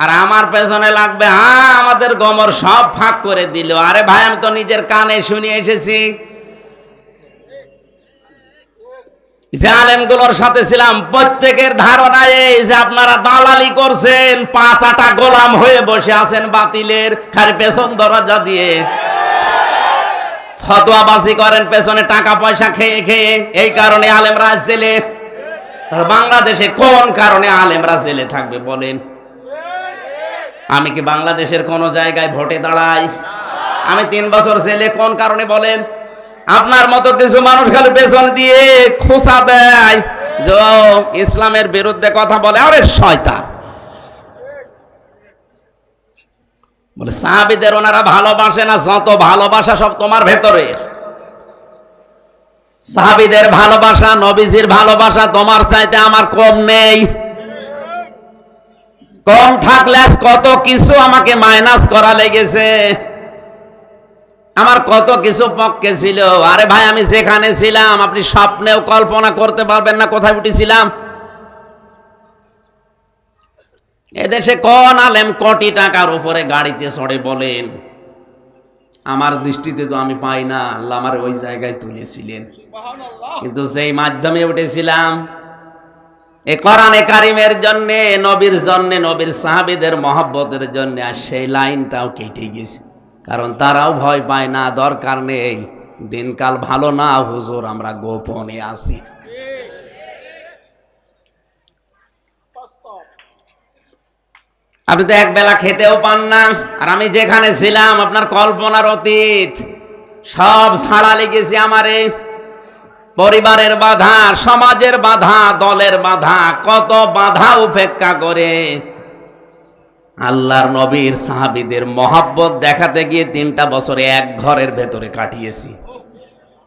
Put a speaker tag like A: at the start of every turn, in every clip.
A: আর আমার পেছনে লাগবে, হ্যাঁ আমাদের গমর সব ফাঁক করে দিল। আরে ভাই আমি তো নিজের কানে শুনে এসেছি। জালেমগুলোর সাথে ছিলাম, প্রত্যেকের ধারণা এই যে আপনারা দালালি করছেন, 5 গোলাম হয়ে বসে আছেন বাতিলের, খালি পেছন দরজা দিয়ে ফতোয়াবাজি করেন পেছনে টাকা পয়সা খেয়ে খেয়ে। এই কারণে আলেমরা জেলে। বাংলাদেশে কোন কারণে আলেমরা জেলে থাকবে বলেন? আমি কি বাংলাদেশের কোন জায়গায় ভোটে দাঁড়াই? আমি 3 বছর জেলে কোন কারণে বলেন? আপনার মতো কিছু মানুষ খালি পেছন দিয়ে খোঁচা দেয়, যে ইসলামের বিরুদ্ধে কথা বলে। আরে শয়তান বলে সাহাবীদের ওনারা ভালোবাসে না, যত ভালোবাসা সব তোমার ভেতরে। সাহাবীদের ভালোবাসা, নবীজির ভালোবাসা তোমার চাইতে আমার কম নেই। কম থাকলে কত কিছু আমাকে মাইনাস করা লেগেছে, আমার কত কিছু পক্ষে ছিল। আরে ভাই আমি যেখানে ছিলাম আপনি স্বপ্নেও কল্পনা করতে পারবেন না কোথায় উঠেছিলাম। এদেশে কোন আলেম কোটি টাকার উপরে গাড়িতে চড়ে বলেন? আমার দৃষ্টিতে তো আমি পাই না। আল্লাহ আমার ওই জায়গায় তুলেছিলেন, কিন্তু যেই মাধ্যমে উঠেছিলাম এই কোরআনে কারিমের জন্য, নবীর জন্য, নবীর সাহাবীদের মহব্বতের জন্য, আর সেই লাইনটাও কেটে গেছে। কারণ তারাও ভয় পায় না, দরকার নেই, দিনকাল ভালো না হুজুর, আমরা গোপনে আছি। আপনি তো এক বেলা খেতেও পান না। আর আমি যেখানে ছিলাম আপনার কল্পনার অতীত, সব ছাড়া লেগেছে আমারে। পরিবারের বাধা, সমাজের বাধা, দলের বাধা, কত বাধা উপেক্ষা করে আল্লাহর নবীর সাহাবীদের মহব্বত দেখাতে গিয়ে 3টা বছরে এক ঘরের ভেতরে কাটিয়েছি।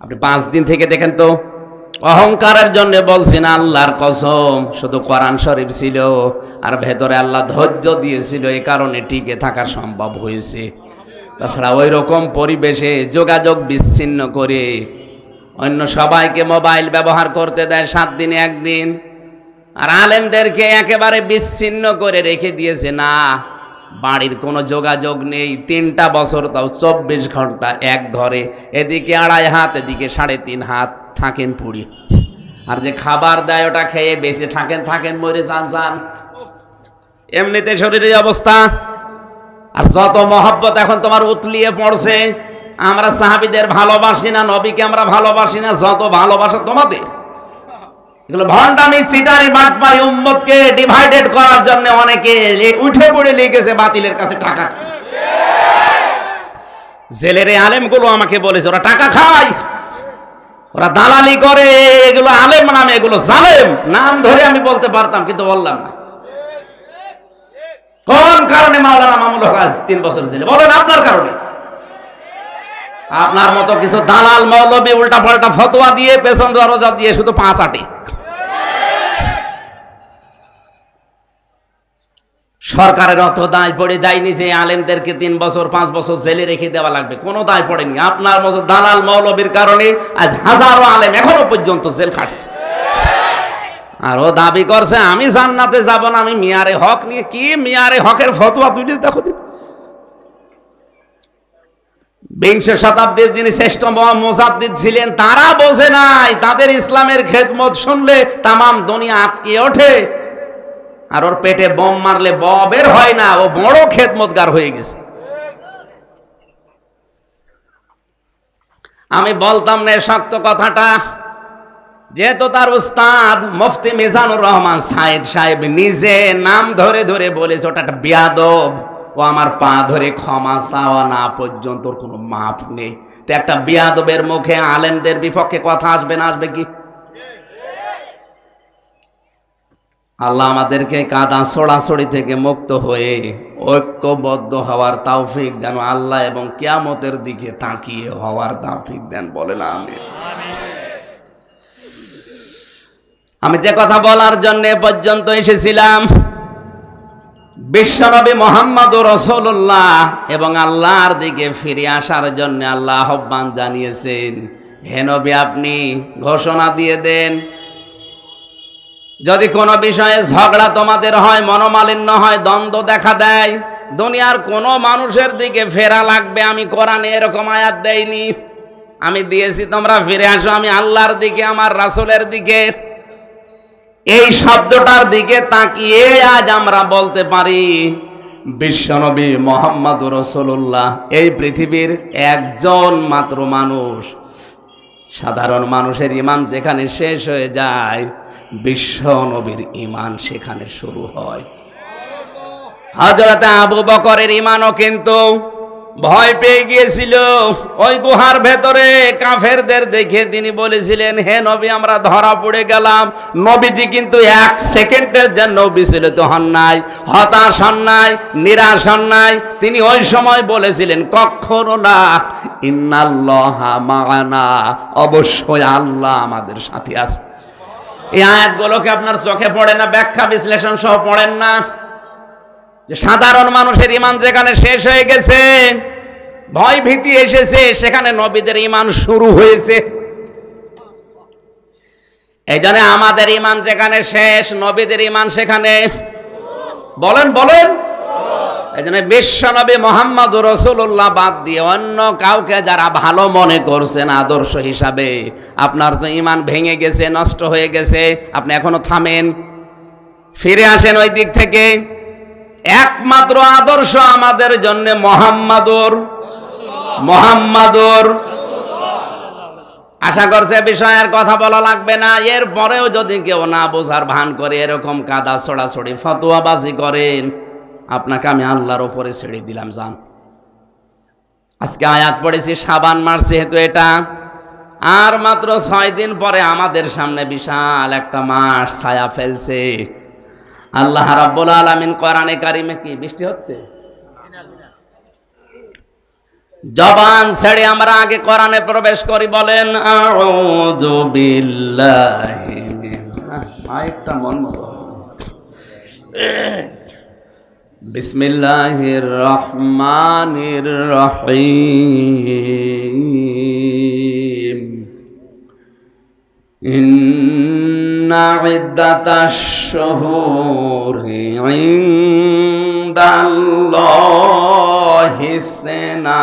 A: আপনি 5 দিন থেকে দেখেন তো। অহংকারের জন্য বলছি না, আল্লাহর কসম, শুধু কোরআন শরীফ ছিল আর ভেতরে আল্লাহ ধৈর্য দিয়েছিল, এই কারণে টিকে থাকা সম্ভব হয়েছে। তাছাড়া ওই রকম পরিবেশে যোগাযোগ বিচ্ছিন্ন করে অন্য সবাইকে মোবাইল ব্যবহার করতে দেয় 7 দিনে 1 দিন, আর আলেমদেরকে একেবারে বিচ্ছিন্ন করে রেখে দিয়েছে। না, বাড়ির কোনো যোগাযোগ নেই। 3টা বছর, তাও 24 ঘন্টা এক ঘরে, এদিকে 2.5 হাত, এদিকে 3.5 হাত, থাকেন পুড়ি। আর যে খাবার দেয় ওটা খেয়ে বেঁচে থাকেন, মরে যান। এমনিতে শরীরের অবস্থা। আর যত মহব্বত এখন তোমার উতলিয়ে পড়ছে, আমরা সাহাবীদের ভালোবাসি না, নবীকে আমরা ভালোবাসি না, যত ভালোবাসা তোমাদের। এগুলো ভণ্ডামি, চিটারি, বাটপারি, উম্মতকে ডিভাইডেড করার জন্য অনেকে উঠে পড়ে লিখেছে বাতিলের কাছে টাকা। জেলের আলেমগুলো আমাকে বলেছে ওরা টাকা খায়, ওরা দালালি করে, এগুলো আলেম নামে, এগুলো জালেম। নাম ধরে আমি বলতে পারতাম, কিন্তু বললাম না। কোন কারণে মাওলানা মামুনুল হক আজ 3 বছর জেলে? বলেন আপনার কারণে। আপনার মতো কিছু দালাল মৌলবী উল্টা পাল্টা ফতোয়া দিয়ে, পেছন দরজা দিয়ে শুধু 5 আটে। সরকারের অত দায় পড়ে যায়নি যে আলেমদেরকে 3 বছর 5 বছর জেলে রেখে দেওয়া লাগবে, কোনো দায় পড়েনি। আপনার মতো দালাল মৌলবীর কারণে আজ হাজারো আলেম এখনো পর্যন্ত জেল খাটছে। আর ও দাবি করছে আমি জান্নাতে যাব না, আমি মিয়ারে হক নিয়ে। কি মিয়ারে হকের ফতোয়া তুলে দেখো দিন। 20 শতাব্দীর যিনি শ্রেষ্ঠ মুজাদ্দিদ ছিলেন, তারা বোঝে নাই তাদের ইসলামের খেদমত শুনলে তামাম দুনিয়া আটকে ওঠে। আর ওর পেটে বোম মারলে বের হয় না, ও বড় খেদমতগার হয়ে গেছে। আমি বলতাম না শক্ত কথাটা, যেহেতু তার উস্তাদ মুফতি মিজানুর রহমান সাইদ সাহেব নিজে নাম ধরে ধরে বলেছে ওটা একটা বেয়াদব, ও আমার পা ধরে ক্ষমা চাওয়া না পর্যন্ত ওর কোনো মাপ নেই। তো একটা বেয়াদবের মুখে আলেমদের বিপক্ষে কথা আসবে না? আসবে কি? আল্লাহ আমাদেরকে কাদা ছড়াছড়ি থেকে মুক্ত হয়ে ঐক্যবদ্ধ হওয়ার তৌফিক দেন। আল্লাহ এবং কিয়ামতের দিকে তাকিয়ে হওয়ার তৌফিক দেন। বলেন আমিন। আমি যে কথা বলার জন্য পর্যন্ত এসেছিলাম, বিশ্বনবী মুহাম্মদুর রাসূলুল্লাহ এবং আল্লাহর দিকে ফিরে আসার জন্য আল্লাহ আহ্বান জানিয়েছেন। হে নবী, আপনি ঘোষণা দিয়ে দেন যদি কোনো বিষয়ে ঝগড়া তোমাদের হয়, মনোমালিন্য হয়, দ্বন্দ্ব দেখা দেয়, দুনিয়ার কোনো মানুষের দিকে ফেরা লাগবে, আমি কোরআনে এরকম আয়াত দেইনি, আমি দিয়েছি তোমরা ফিরে আসো আমি আল্লাহর দিকে, আমার রাসূলের দিকে। এই শব্দটার দিকে তাকিয়ে আজ আমরা বলতে পারি বিশ্বনবী মুহাম্মদুর রাসূলুল্লাহ এই পৃথিবীর একজন মাত্র মানুষ। সাধারণ মানুষের ঈমান যেখানে শেষ হয়ে যায়, বিশ্বনবীর ঈমান সেখানে শুরু হয়। হযরত আবু বকরের ঈমানও কিন্তু ভয় পেয়ে গিয়েছিল। ওই গুহার ভেতরে কাফেরদের দেখে তিনি বলেছিলেন, হে নবী আমরা ধরা পড়ে গেলাম। নবীজি কিন্তু এক সেকেন্ডের জন্য বিচলিত হন নাই, হতাশ হন নাই, নিরাশ হন নাই। তিনি ওই সময় বলেছিলেন, কখনো না, ইন্নাল্লাহা মা'ানা, অবশ্যই আল্লাহ আমাদের সাথে আছে। এই আয়াতগুলোকে আপনার চোখে পড়ে না? ব্যাখ্যা বিশ্লেষণ সহ পড়েন না? যে সাধারণ মানুষের ঈমান যেখানে শেষ হয়ে গেছে, ভয় ভীতি এসেছে, সেখানে নবীদের ঈমান শুরু হয়েছে। এই জন্য আমাদের ঈমান যেখানে শেষ, নবীদের ঈমান সেখানে বলেন বলেন। এই জন্য বিশ্বনবী মুহাম্মদুর রাসূলুল্লাহ বাদ দিয়ে অন্য কাউকে যারা ভালো মনে করছেন আদর্শ হিসাবে, আপনার তো ঈমান ভেঙে গেছে, নষ্ট হয়ে গেছে। আপনি এখনো থামেন, ফিরে আসেন ওই দিক থেকে। একমাত্র আদর্শ আমাদের জন্য মুহাম্মাদুর। আশা করছে বিষয়ের কথা বলা লাগবে না। এরপরেও যদি কেউ না বোঝার ভান করে এরকম কাদা ছড়াছড়ি ফতোয়াবাজি করেন, আপনাকে আমি আল্লাহর উপরে ছেড়ে দিলাম, যান। আজকে আয়াত পড়েছি শাবান মাস, যেহেতু এটা আর মাত্র 6 দিন পরে আমাদের সামনে বিশাল একটা মাস ছায়া ফেলছে। আল্লাহ রাব্বুল আলামিন কোরআনে কারিমে কি বৃষ্টি হচ্ছে? জবান ছেড়ে আমরা আগে কোরআনে প্রবেশ করি, বলেন আউযু বিল্লাহি আরেকটা মন মতো বিসমিল্লাহির রহমানির রহিম। ইন্না ইদ্দাতাশ শুহুরি ইনদাল্লাহি ইসনা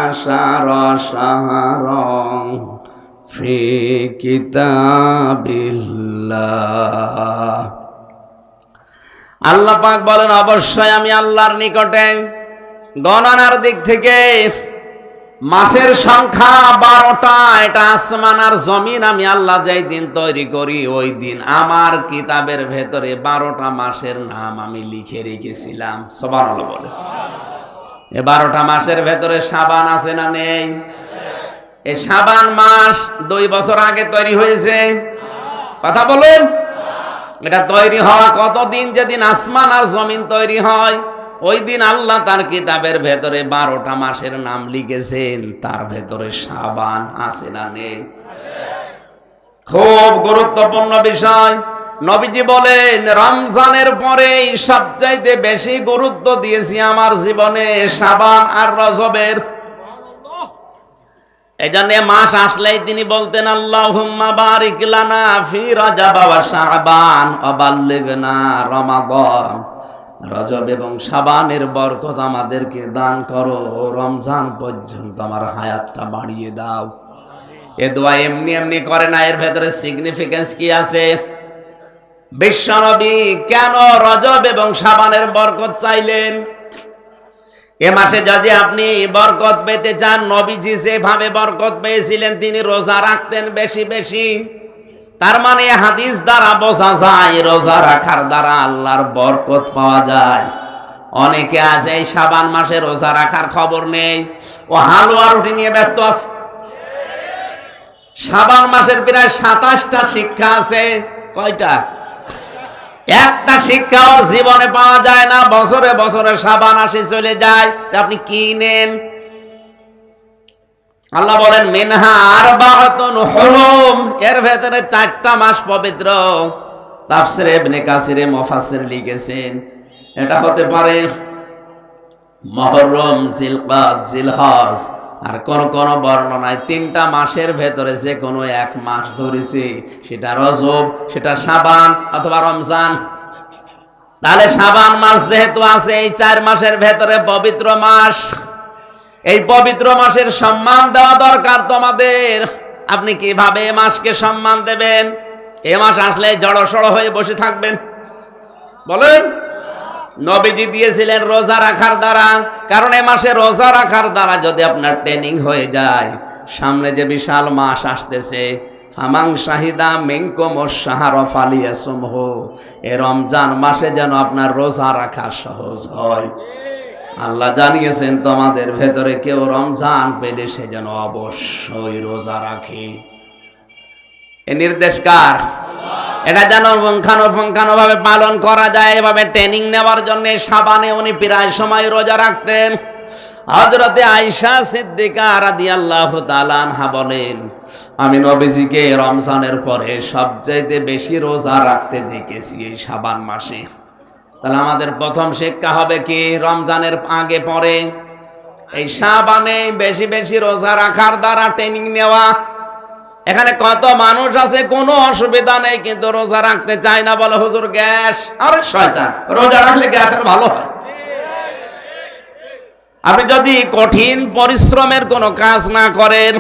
A: আশারা শাহরান ফি কিতাবিল্লাহ। আল্লাহ পাক বলেন, অবশ্যই আমি আল্লাহর নিকটে গণনার দিক থেকে মাসের সংখ্যা 12টা। এটা আসমান আর জমিন আমি আল্লাহ যেই দিন তৈরি করি, ওই দিন আমার কিতাবের ভেতরে 12টা মাসের নাম আমি লিখে রেখেছিলাম। সুবহানাল্লাহ বলে। এই 12টা মাসের ভেতরে শাবান আছে না নেই? এই শাবান মাস 2 বছর আগে তৈরি হয়েছে। কথা বলুন, এটা তৈরি হওয়া কতদিন? যেদিন আসমান আর জমিন তৈরি হয়, ওই দিন আল্লাহ তার কিতাবের ভেতরে 12টা মাসের নাম লিখেছেন। তার ভেতরে শাবান আছে না নেই? খুব গুরুত্বপূর্ণ বিষয়। নবীজি বলেন, রমজানের পরে সবচাইতে বেশি গুরুত্ব দিয়েছি আমার জীবনে শাবান আর রজবের। এই জন্য মাস আসলেই তিনি বলতেন, আল্লাহুম্মা বারিক লানা ফি রজব ওয়া শাবান ওয়া বাল্লিগনা রমাদান। রজব এবং শাবানের বরকত আমাদেরকে দান করো, রমজান পর্যন্ত আমার হায়াতটা বাড়িয়ে দাও। এ দোয়া এমনি এমনি করে না, এর ভেতরে সিগনিফিকেন্স কি আছে? বিশ্বনবী কেন রজব এবং শাবানের বরকত চাইলেন? এ মাসে যদি আপনি বরকত পেতে চান, নবীজি যেভাবে বরকত পেয়েছিলেন, তিনি রোজা রাখতেন বেশি বেশি। তার মানে হাদিস দ্বারা বোঝা যায় রোজা রাখার দ্বারা আল্লাহর বরকত পাওয়া যায়। অনেকে আছে এই শাবান মাসে রোজা রাখার খবর নেই, ও হালুয়া রুটি নিয়ে ব্যস্ত আছে। শাবান মাসের প্রায় 27টা শিক্ষা আছে। কয়টা? একটা শিক্ষা ওর জীবনে পাওয়া যায় না। বছরে বছরে শাবান আসে চলে যায়। আপনি কি নেন? আল্লাহ বলেন, মিনহা আরবাআতুন হুরুম, এর ভেতরে 4টা মাস পবিত্র। তাফসীরে ইবনে কাসিরে মুফাসসির লিখেছেন, এটা হতে পারে মুহররম, জিলকাদ, জিলহজ, আর কোন কোন বর্ণনায় 3টা মাসের ভেতরে যে কোনো এক মাস ধরেছে, সেটা রজব, সেটা শাবান অথবা রমজান। তাহলে শাবান মাস যেহেতু আছে, এই 4 মাসের ভেতরে পবিত্র মাস, এই পবিত্র মাসের সম্মান দেওয়া দরকার তোমাদের। আপনি কিভাবে এ মাসকে সম্মান দেবেন? এ মাস আসলে জড়সড় হয়ে বসে থাকবেন? বলেন। নবীজি দিয়েছিলেন রোজা রাখার দ্বারা, কারণ এ মাসে রোজা রাখার দ্বারা যদি আপনার ট্রেনিং হয়ে যায়, সামনে যে বিশাল মাস আসতেছে, ফামাং শাহিদা মিনকুমুশ শাহরা ফালিয়াসুমহু, এ রমজান মাসে যেন আপনার রোজা রাখা সহজ হয়। আল্লাহ জানিয়েছেন তোমাদের ভেতরে কেউ রমজান পেলে সে যেন অবশ্যই রোজা রাখে। এ নির্দেশ কার? এটা যেন পুঙ্খানুপুঙ্খানু ভাবে পালন করা যায়, এভাবে ট্রেনিং নেওয়ার জন্য শাবানে উনি প্রায় সময় রোজা রাখতেন। হযরতে আয়েশা সিদ্দিকা রাদিয়াল্লাহু তাআলা আনহা বলেন, আমি নবীজিকে রমজানের পরে সবচাইতে বেশি রোজা রাখতে দেখেছি এই শাবান মাসে। তাহলে আমাদের প্রথম শিক্ষা হবে কি? রমজানের আগে পরে এই শাবানে বেশি বেশি রোজা রাখার দ্বারা ট্রেনিং নেওয়া। এখানে কত মানুষ আছে কোনো অসুবিধা নেই, কিন্তু রোজা রাখতে চায় না, বলে হুজুর গ্যাস। আরে শয়তান, রোজা রাখলে গ্যাসের ভালো হয়। আপনি যদি কঠিন পরিশ্রমের কোনো কাজ না করেন,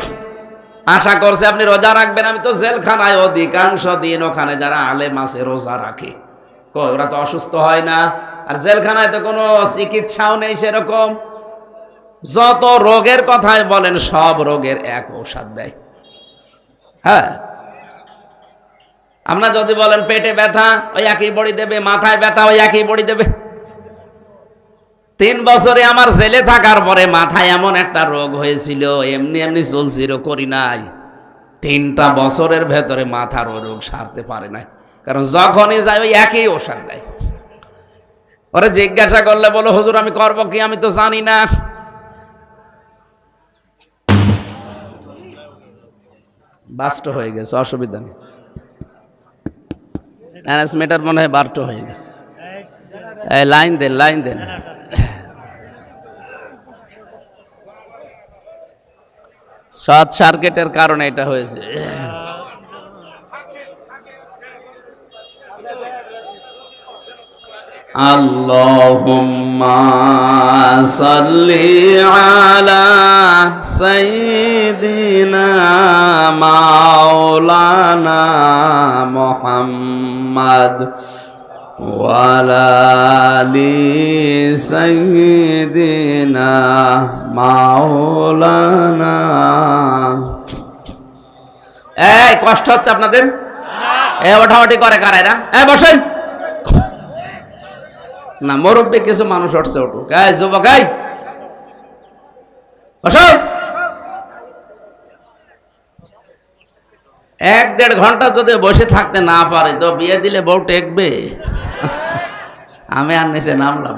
A: আশা করছে আপনি রোজা রাখবেন। আমি তো জেলখানায় অধিকাংশ দিন ওখানে যারা আলেম আছে রোজা রাখে, ওরা তো অসুস্থ হয় না। আর জেলখানায় তো কোনো চিকিৎসাও নেই সেরকম। যত রোগের কথাই বলেন, সব রোগের এক ঔষধ দেয়। হ্যাঁ, আমরা যদি বলেন পেটে ব্যথা, ওই একই বড়ি দেবে, মাথায় ব্যথা, ওই একই বড়ি দেবে। 3 বছরে আমার জেলে থাকার পরে মাথায় এমন একটা রোগ হয়েছিল, এমনি এমনি চলছিল, করি নাই। 3টা বছরের ভেতরে মাথার ওই রোগ সারতে পারে নাই, কারণ যখনই যায় ওই একই ওষুধ দেয়। ওরা জিজ্ঞাসা করলে বলো হুজুর আমি করবো কি, আমি তো জানি না। বাস্ট হয়ে গেছে, অসুবিধা নেই। ট্রান্সমিটার মনে হয় বাস্ট হয়ে গেছে। লাইন দেন, লাইন দেন। শর্ট সার্কিটের কারণে এটা হয়েছে। আল্লাহুম্মা সাল্লি আলা সাইয়্যিদিনা মাওলানা মুহাম্মদ ওয়া আলা আলি সাইয়্যিদিনা মাওলানা। এই কষ্ট হচ্ছে আপনাদের? এ ওঠাওঠি করে কারা এরা? বসেন না, মুরব্বী কিছু মানুষ উঠছে, উঠুক। যুবক বসো। 1-1.5 ঘন্টা যদি বসে থাকতে না পারে তো বিয়ে দিলে বউ টেকবে? আমি আর নিচে নামলাম।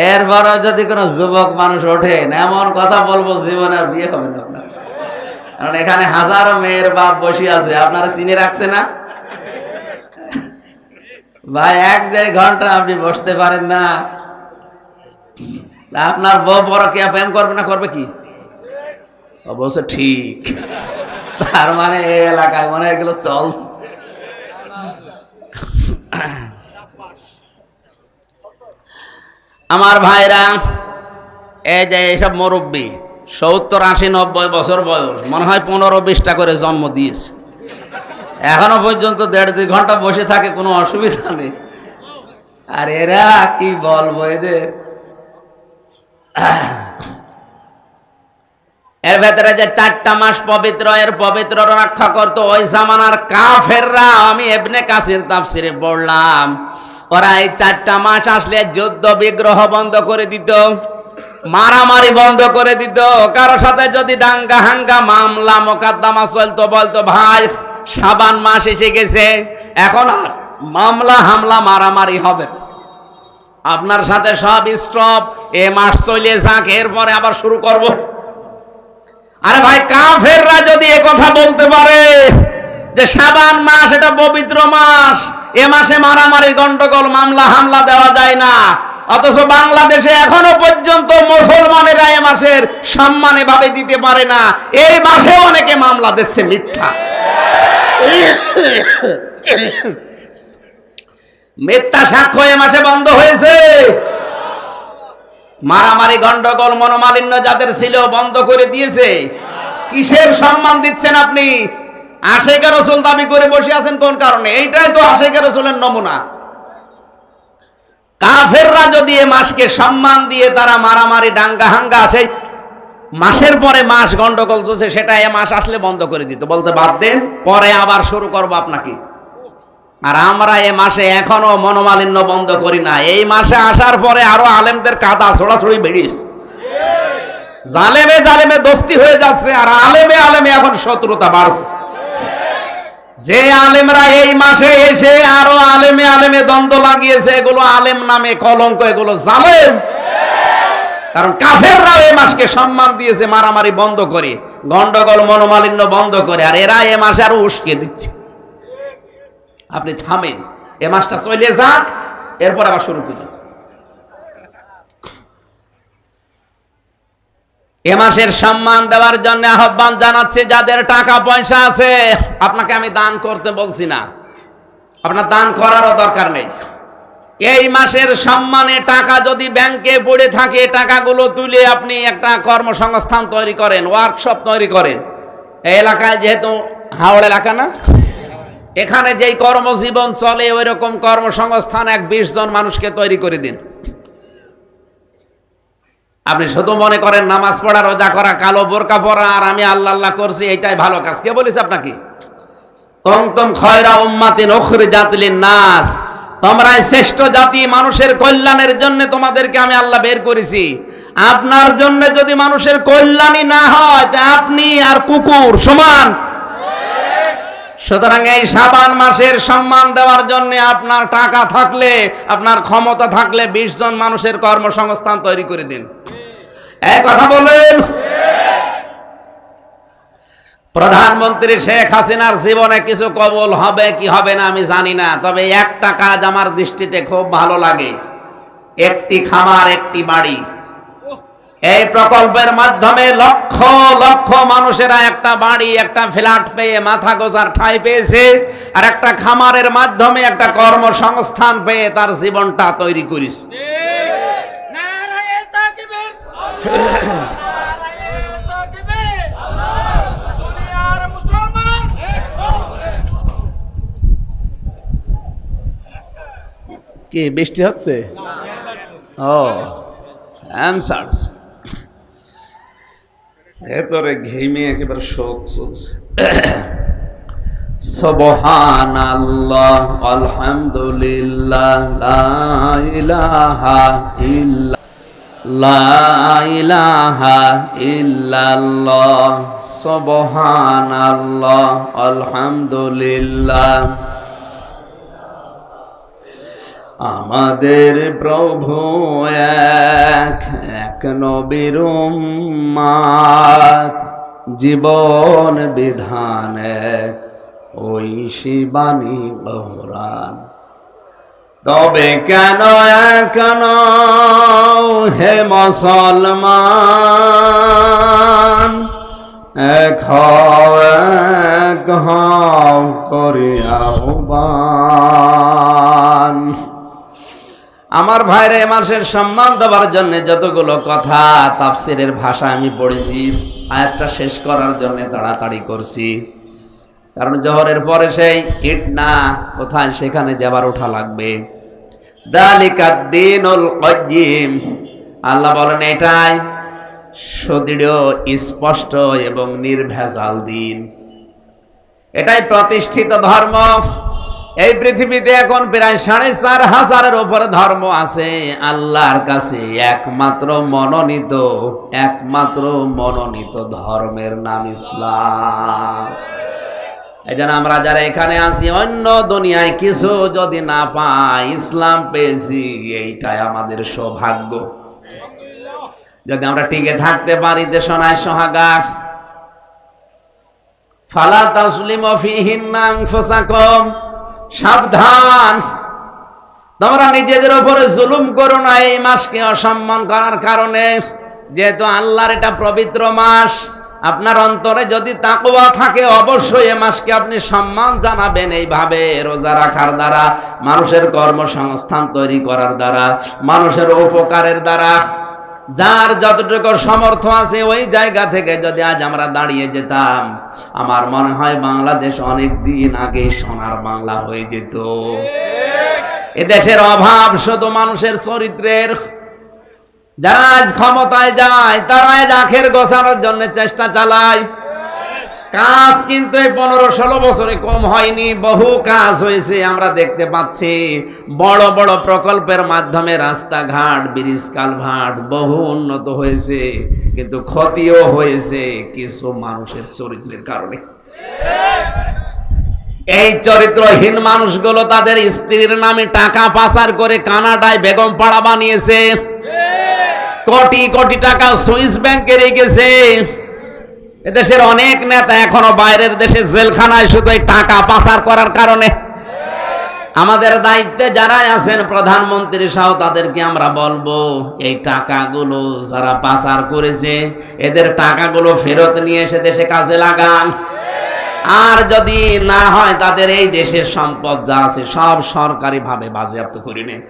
A: এরপরে যদি কোনো যুবক মানুষ ওঠে, এমন কথা বলবো জীবনে আর বিয়ে হবে না আপনার। কারণ এখানে হাজারো মেয়ের বাপ বসে আছে, আপনারা চিনে রাখছে না ভাই। 1-1.5 ঘন্টা আপনি বসতে পারেন না, আপনার বউ পরকীয়া প্রেম করবে না, করবে কি? অবশ্য ঠিক। তার মানে এই এলাকায় মনে হয় এগুলো চলছে। আমার ভাইরা, এই যে এইসব মুরব্বী 70, 80, 90 বছর বয়স, মনে হয় 15-20টা করে জন্ম দিয়েছে, এখনো পর্যন্ত 1.5-2 ঘন্টা বসে থাকে, কোনো অসুবিধা নেই। আর এরা কি বলবো এদের? এর ভেতরে যে 4টা মাস পবিত্র, এর পবিত্র রক্ষা করতো ওই জামানার কাফেররা। আমি ইবনে কাসির তাফসিরে পড়লাম, ওরা এই 4টা মাস আসলে যুদ্ধ বিগ্রহ বন্ধ করে দিত, মারামারি বন্ধ করে দিত। কারো সাথে যদি দাঙ্গা হাঙ্গা মামলা মোকদ্দমা চলতো, বলতো ভাই শাবান মাস এসে গেছে, এখন মামলা হামলা মারামারি হবে, আপনার সাথে সব স্টপ, এ মাস চলে যাক, এরপরে আবার শুরু করব। আরে ভাই, কাফেররা যদি এ কথা বলতে পারে যে শাবান মাস এটা পবিত্র মাস, এ মাসে মারামারি গন্ডগোল মামলা হামলা দেওয়া যায় না, অথচ বাংলাদেশে এখনো পর্যন্ত মুসলমানেরা এ মাসের সম্মান এভাবে দিতে পারে না। এই মাসে অনেকে মামলা দিচ্ছে মিথ্যা মিথ্যা সাক্ষ্য এ মাসে বন্ধ হয়েছে। মারামারি গন্ডগোল মনোমালিন্য যাদের ছিল বন্ধ করে দিয়েছে। কিসের সম্মান দিচ্ছেন আপনি? আশিকে রাসূল দাবি করে বসে আছেন কোন কারণে? এইটাই তো আশিকে রাসূলের নমুনা। কাফেররা যদি এ মাসকে সম্মান দিয়ে তারা মারামারি দাঙ্গা হাঙ্গা সেই মাসের পরে মাস গন্ডগোল চলছে, সেটা এ মাস আসলে বন্ধ করে দিত, বলতে বাদ দেন, পরে আবার শুরু করবো আপনাকে। আর আমরা এ মাসে এখনো মনোমালিন্য বন্ধ করি না। এই মাসে আসার পরে আরো আলেমদের কাদা ছোড়াছড়ি বেরিস, জালেমে জালেমে দোস্তি হয়ে যাচ্ছে, আর আলেমে আলেমে এখন শত্রুতা বাড়ছে। যে আলেমরা এই মাসে এসে আরো আলেমে আলেমে দ্বন্দ্ব লাগিয়েছে, এগুলো আলেম নামে কলঙ্ক, এগুলো জালেম। কারণ কাফেররা এই মাসকে সম্মান দিয়েছে মারামারি বন্ধ করে, গন্ডগোল মনোমালিন্য বন্ধ করে, আর এরা এ মাসে আরো উস্কে দিচ্ছে। আপনি থামেন, এ মাসটা চলে যাক, এরপর আবার শুরু করুন। এ মাসের সম্মান দেওয়ার জন্য আহ্বান জানাচ্ছি যাদের টাকা পয়সা আছে। আপনাকে আমি দান করতে বলছি না, আপনার দান করারও দরকার নেই। এই মাসের সম্মানে টাকা যদি ব্যাংকে পড়ে থাকে, টাকাগুলো তুলে আপনি একটা কর্মসংস্থান তৈরি করেন, ওয়ার্কশপ তৈরি করেন। এই এলাকায় যেহেতু হাওড় এলাকা না, এখানে যেই কর্মজীবন চলে ওই রকম কর্মসংস্থান 20 জন মানুষকে তৈরি করে দিন। আপনি শুধু মনে করেন নামাজ পড়া, রোজা করা, কালো বোরকা পরা আর আমি আল্লাহ আল্লাহ করছি, এইটাই ভালো কাজ। কে বলেছে আপনাকে? কুনতুম খায়রা উম্মাতিন উখরিজাত লিন-নাস, তোমরাই শ্রেষ্ঠ জাতি, মানুষের কল্যাণের জন্য তোমাদেরকে আমি আল্লাহ বের করেছি। আপনার জন্য যদি মানুষের কল্যাণই না হয়, তা আপনি আর কুকুর সমান। সুতরাং এই শাবান মাসের সম্মান দেওয়ার জন্য আপনার টাকা থাকলে, আপনার ক্ষমতা থাকলে 20 জন মানুষের কর্মসংস্থান তৈরি করে দিন। এক কথা বলেন। প্রধানমন্ত্রী শেখ হাসিনার জীবনে কিছু কবুল হবে কি হবে না আমি জানি না, তবে একটা কাজ আমার দৃষ্টিতে খুব ভালো লাগে, একটি খামার একটি বাড়ি। এই প্রকল্পের মাধ্যমে লক্ষ লক্ষ মানুষেরা একটা বাড়ি, একটা ফ্ল্যাট পেয়ে মাথা গোজার ঠাঁই পেয়েছে, আর একটা খামারের মাধ্যমে একটা কর্মসংস্থান পেয়ে তার জীবনটা তৈরি করেছে। কি বৃষ্টি হচ্ছে? ও অ্যানসার ভেতরে ঘেমে একেবারে শোক চলছে। সুবহানাল্লাহ আলহামদুলিল্লাহ লা ইলাহা ইল্লাল্লাহ সুবহানাল্লাহ আলহামদুলিল্লাহ। আমাদের প্রভু এক, এক নবীর উম্মত, জীবন বিধান এক, ওই শিবানী কোরআন। তবে কেন কেন হে মুসলমান, এক হও করে আহ্বান। আমার ভাইরা, এ মাসের সম্মান দেওয়ার জন্য যতগুলো কথা তাফসিরের ভাষা আমি পড়েছি, আয়াতটা শেষ করার জন্য তাড়াতাড়ি করছি, কারণ জোহরের পরে সেই ইট না কোথায় সেখানে যাবার ওঠা লাগবে। যালিকাদ দীনুল কাইয়্যিম, আল্লাহ বলেন এটাই সুদৃঢ়, স্পষ্ট এবং নির্ভেজাল দিন, এটাই প্রতিষ্ঠিত ধর্ম। এই পৃথিবীতে এখন প্রায় 4500-এর উপর ধর্ম আছে। আল্লাহর কাছে একমাত্র মনোনীত ধর্মের নাম ইসলাম। এই জন্য আমরা যারা এখানে আছি, অন্য দুনিয়ায় কিছু যদি না পাই, ইসলাম পেয়েছি, এইটাই আমাদের সৌভাগ্য। যদি আমরা টিকে থাকতে পারি দেশনায় সোহাগা। ফালা তাসলিমু ফিহিন্না আনফুসাকুম সাবধান, তোমরা নিজেদের উপরে জুলুম করো না এই মাসকে অসম্মান করার কারণে। যেহেতু আল্লাহর এটা পবিত্র মাস, আপনার অন্তরে যদি তাকওয়া থাকে অবশ্যই এই মাসকে আপনি সম্মান জানাবেন এইভাবে রোজা রাখার দ্বারা, মানুষের কর্মসংস্থান তৈরি করার দ্বারা, মানুষের উপকারের দ্বারা। যার যতটুকু সামর্থ্য আছে ওই জায়গা থেকে যদি আজ আমরা দাঁড়িয়ে যেতাম, আমার মনে হয় বাংলাদেশ অনেক দিন আগে সোনার বাংলা হয়ে যেত। এদেশের অভাব শুধু মানুষের চরিত্রের। যারা আজ ক্ষমতায় যায় তারা আজ আখের গোছানোর জন্য চেষ্টা চালায়। কাজ কিন্তু এই 15-16 বছরে কম হয়নি, বহু কাজ হয়েছে আমরা দেখতে পাচ্ছি। বড় বড় প্রকল্পের মাধ্যমে রাস্তাঘাট, ব্রিজ, কালভার্ট বহু উন্নত হয়েছে, কিন্তু ক্ষতিও হয়েছে কিছু মানুষের চরিত্রের কারণে। এই চরিত্রহীন মানুষগুলো তাদের স্ত্রীর নামে টাকা পাচার করে কানাডায় বেগম পাড়া বানিয়েছে, কোটি কোটি টাকা সুইস ব্যাংকে রেখেছে। এদেশের অনেক নেতা এখনো বাইরের দেশে জেলখানায় শুধু এই টাকা পাচার করার কারণে। আমাদের দায়িত্বে যারা আছেন প্রধানমন্ত্রী সহ তাদেরকে আমরা বলবো, এই টাকাগুলো যারা পাচার করেছে এদের টাকাগুলো ফেরত নিয়ে এসে দেশে কাজে লাগান। আর যদি না হয় তাদের এই দেশের সম্পদ যা আছে সব সরকারি ভাবে বাজেয়াপ্ত করে নেন।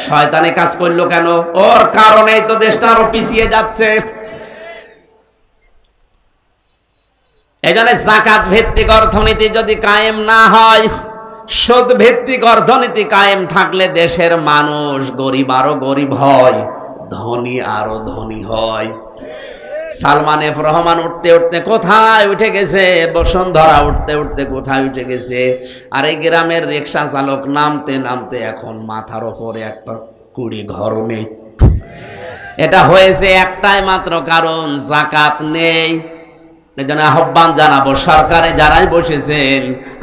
A: শয়তানি কাজ করলো কেন? ওর কারণেই তো দেশটা আরো পিছিয়ে যাচ্ছে। এই জন্য যাকাত ভিত্তিক অর্থনীতি যদি কায়েম না হয়, সুদ ভিত্তিক অর্থনীতি কায়েম থাকলে দেশের মানুষ গরিব আরো গরিব হয়, ধনী আরো ধনী হয়। সালমান এফ রহমান উঠতে উঠতে কোথায় উঠে গেছে, বসুন্ধরা উঠতে উঠতে কোথায় উঠে গেছে। আর এই গ্রামের রিক্সা চালক নামতে নামতে এখন মাথার ওপরে একটা কুড়ি ঘরও নেই। এটা হয়েছে একটাই মাত্র কারণ, যাকাত নেই। এজন্য আহ্বান জানাবো সরকারে যারাই বসেছেন,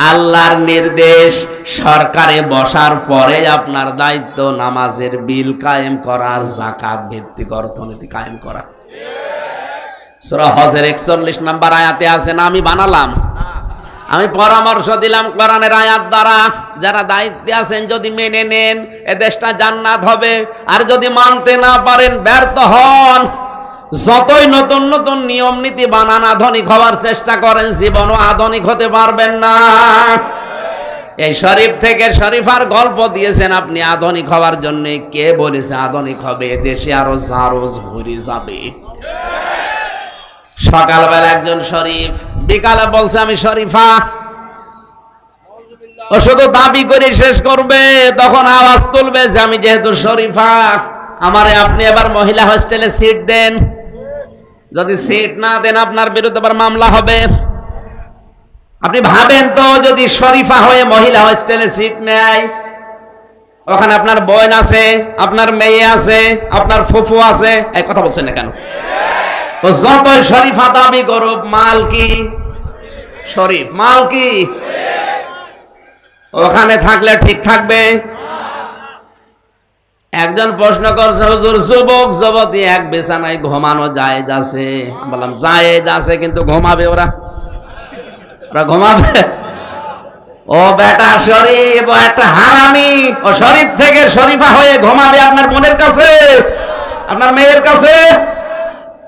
A: আল্লাহর নির্দেশ, সরকারে বসার পরে আপনার দায়িত্ব নামাজের বিল কায়েম করা, যাকাত ভিত্তিক অর্থনীতি কায়েম করা। সূরা হজের 41 নম্বর আয়াতে আছে না, আমি বানালাম, আমি পরামর্শ দিলাম কোরআনের আয়াত দ্বারা। যারা দায়িত্বে আছেন যদি মেনে নেন এ দেশটা জান্নাত হবে, আর যদি মানতে না পারেন, ব্যর্থ হন, যতই নতুন নতুন নিয়ম নীতি বানান, আধুনিক হওয়ার চেষ্টা করেন, জীবনও আধুনিক হতে পারবেন না। এই শরীফ থেকে শরীফার গল্প দিয়েছেন আপনি আধুনিক হওয়ার জন্য। কে বলেছে আধুনিক হবে? দেশে আরো জারজ ভরে যাবে। সকালবেলা একজন শরীফ, বিকালে বলছে আমি শরীফা। ও শুধু দাবি করে শেষ করবে, তখন আওয়াজ তুলবে যে আমি যেহেতু শরীফা, আমারে আপনি এবার মহিলা হোস্টেলে সিট দেন। যদি সিট না দেন আপনার বিরুদ্ধে আবার মামলা হবে। আপনি ভাবেন তো, যদি শরীফা হয়ে মহিলা হোস্টেলে সিট নেয়, ওখানে আপনার বোন আছে, আপনার মেয়ে আছে, আপনার ফুফু আছে, এই কথা বলছেন না কেন? ও যতই শরীফা দাবি করুক, মাল কি শরীফ? মাল কি ওখানে থাকলে ঠিক থাকবে? একজন প্রশ্ন করছে, হুজুর যুবক যুবতী এক বিছানায় ঘুমানো জায়েজ আছে? বললাম জায়েজ আছে, কিন্তু ঘুমাবে ওরা ঘুমাবে? ও বেটা শরীফ, ও একটা হারামি, ও শরীফ থেকে শরীফা হয়ে ঘুমাবে আপনার বোনের কাছে, আপনার মেয়ের কাছে।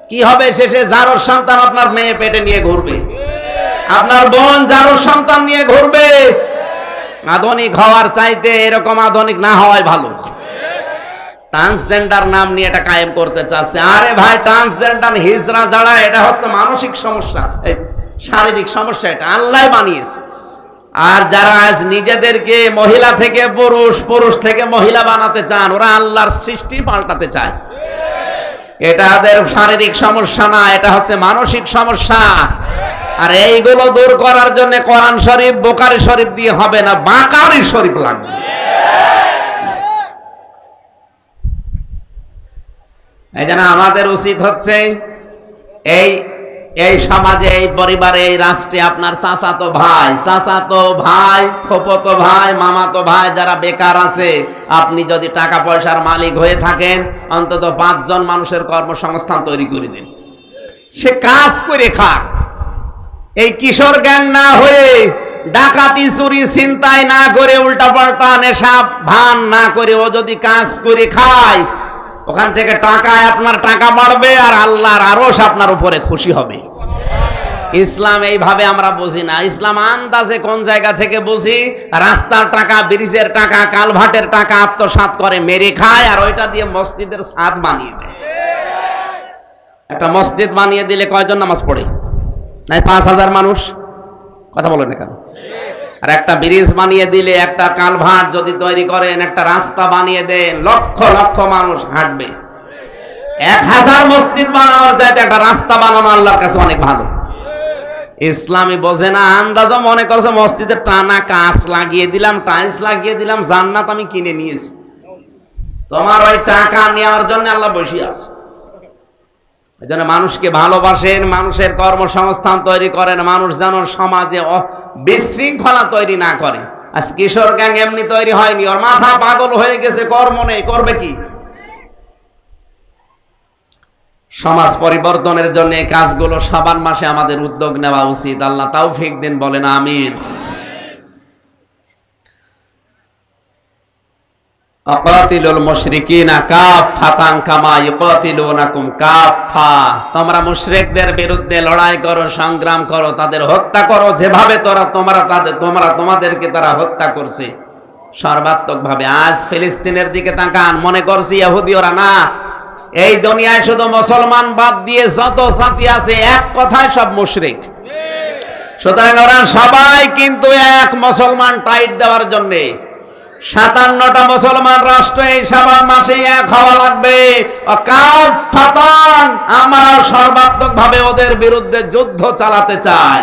A: কি হবে শেষে? জারোর সন্তান আপনার মেয়ে পেটে নিয়ে ঘুরবে, আপনার বোন জারোর সন্তান নিয়ে ঘুরবে। আধুনিক হওয়ার চাইতে এরকম আধুনিক না হওয়াই ভালো। ট্রান্সজেন্ডার নাম নিয়ে এটা কায়েম করতে চাচ্ছে। আরে ভাই, ট্রান্সজেন্ডার হিজড়া যারা, এটা হচ্ছে মানসিক সমস্যা, শারীরিক সমস্যা, এটা আল্লাহ বানিয়েছে। আর যারা আজ নিজেদেরকে মহিলা থেকে পুরুষ, পুরুষ থেকে মহিলা বানাতে চান, ওরা আল্লাহর সৃষ্টি পাল্টাতে চায়। এটা ওদের শারীরিক সমস্যা না, এটা হচ্ছে মানসিক সমস্যা। আর এইগুলো দূর করার জন্য কোরআন শরীফ, বুখারী শরীফ দিয়ে হবে না, বাকারী শরীফ লাগবে। এই জন্য আমাদের উচিত হচ্ছে এই সমাজে, এই পরিবারে, এই রাষ্ট্রে আপনার চাচাতো ভাই, ফুফাতো ভাই, মামাতো ভাই যারা বেকার আছে, আপনি যদি টাকা পয়সার মালিক হয়ে থাকেন, অন্তত 5 জন মানুষের কর্মসংস্থান তৈরি করে দিন, সে কাজ করে খাক। এই কিশোর গ্যাং না হয়ে ডাকাতি চুরি ছিনতাই না করে, উল্টাপাল্টা নেশা ভান না করে ও যদি কাজ করে খায়, ওখান থেকে টাকায় আপনার টাকা বাড়বে আর আল্লাহর আরশ আপনার উপরে খুশি হবে। ইসলাম এইভাবে আমরা বুঝি না। ইসলাম আন্দাজে কোন জায়গা থেকে বুঝি, রাস্তার টাকা, ব্রিজের টাকা, কালভার্টের টাকা আত্মসাৎ করে মেরে খায়, আর ওইটা দিয়ে মসজিদের ছাদ বানিয়ে দেয়। একটা মসজিদ বানিয়ে দিলে কয়জন নামাজ পড়ে? নাই 5,000 মানুষ। কথা বলেন না কেন? আর একটা ব্রিজ বানিয়ে দিলে, একটা কালভার্ট যদি তৈরি করেন, একটা রাস্তা বানিয়ে দেন, লক্ষ লক্ষ মানুষ হাঁটবে। 1000 মসজিদ বানানোর চাইতে একটা রাস্তা বানানো আল্লাহর কাছে অনেক ভালো। ইসলামী বোঝে না, আন্দাজও মনে করছে মসজিদের টানা কাঁচ লাগিয়ে দিলাম, টাইলস লাগিয়ে দিলাম, জান্নাত আমি কিনে নিয়েছি। তোমার ওই টাকা নেওয়ার জন্য আল্লাহ বসে আছে। এই জন্য মানুষকে ভালোবাসেন, মানুষের কর্মসংস্থান তৈরি করেন, মানুষ যেন সমাজে বিশৃঙ্খলা তৈরি না করে। আজ কিশোর গ্যাং এমনি তৈরি হয়নি, ওর মাথা পাগল হয়ে গেছে, কর্ম নেই, করবে কি? সমাজ পরিবর্তনের জন্য এই কাজগুলো শাবান মাসে আমাদের উদ্যোগ নেওয়া উচিত। আল্লাহ তাওফিক দিন, বলেন আমিন। আকাতিলুল মুশরিকিনা কাফাতান কামা ইউকাতিলুনাকুম কাফা। তোমরা মুশরিকদের বিরুদ্ধে লড়াই করো, সংগ্রাম করো, তাদের হত্যা করো যেভাবে তোমাদেরকে তারা হত্যা করছে, সর্বাত্মকভাবে। আজ ফিলিস্তিনের দিকে তাকান, মনে করছি ইহুদি ওরা না। এই দুনিয়ায় শুধু মুসলমান বাদ দিয়ে যত জাতি আছে, এক কথায় সব মুশরিক। সুতরাং ওরা সবাই কিন্তু এক মুসলমান টাইট দেওয়ার জন্য 57টা মুসলমান রাষ্ট্র এই শাবান মাসে এক হওয়া লাগবে। কাফাতান, আমরা সর্বাত্মকভাবে ওদের বিরুদ্ধে যুদ্ধ চালাতে চাই।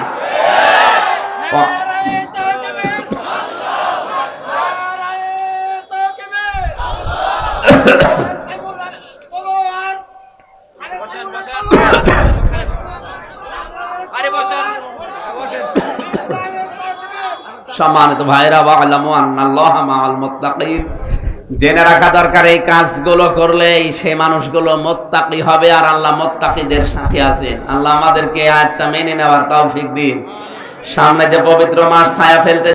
A: সম্মানিত ভাইরা, ওয়া'লামু আন্নাল্লাহা মা'আল মুত্তাকিন, জেনে রাখা দরকার এই কাজগুলো করলে সেই মানুষগুলো মুত্তাকি হবে, আর আল্লাহ মুত্তাকিদের সাথে আছেন। আল্লাহ আমাদেরকে আয়াতটা মেনে নেওয়ার তৌফিক দিন। সামনে যে পবিত্র মাস ছায়া ফেলতে